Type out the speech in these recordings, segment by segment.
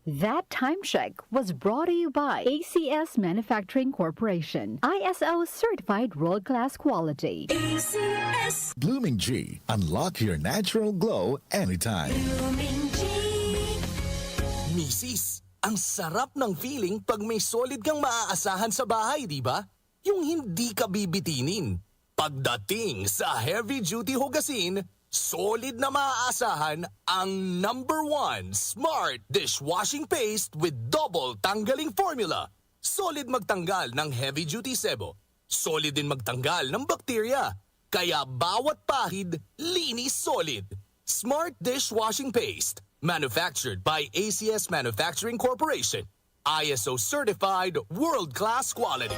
That time check was brought to you by ACS Manufacturing Corporation, ISO certified world-class quality. ACS. Blooming G. Unlock your natural glow anytime. Blooming G. Misis, ang sarap ng feeling pag may solid kang maaasahan sa bahay, di ba? Yung hindi ka bibitinin. Pagdating sa heavy-duty hugasin, solid na maaasahan ang #1 Smart Dishwashing Paste with double tanggaling formula. Solid magtanggal ng heavy-duty sebo. Solid din magtanggal ng bakterya. Kaya bawat pahid, linis solid. Smart Dishwashing Paste. Manufactured by ACS Manufacturing Corporation. ISO certified world-class quality.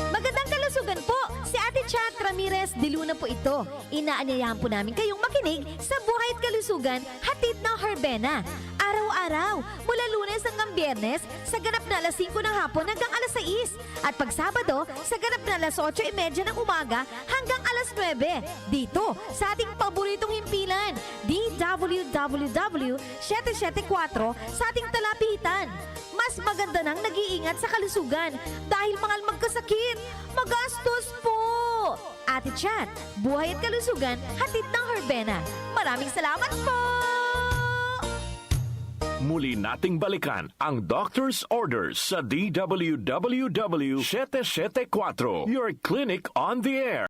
Magandang kalusugan po! Si Ate Chat Ramirez de Luna po ito. Inaanyayahan po namin kayong makinig sa Buhay at Kalusugan, hatid ng Herbena. Araw-araw, mula Lunes hanggang Biyernes, sa ganap na alas 5 ng hapon hanggang alas 6. At pag Sabado, sa ganap na alas 8:30 ng umaga hanggang alas 9. Dito, sa ating paboritong himpilan, DWWW 774 sa ating talapitan. Mas maganda nang nag-iingat sa kalusugan dahil mahal magkasakit. Magastos po! Ate Chat, Buhay at Kalusugan, hatid ng Herbena. Maraming salamat po! Muli nating balikan ang Doctor's Orders sa DWWW 774, your clinic on the air.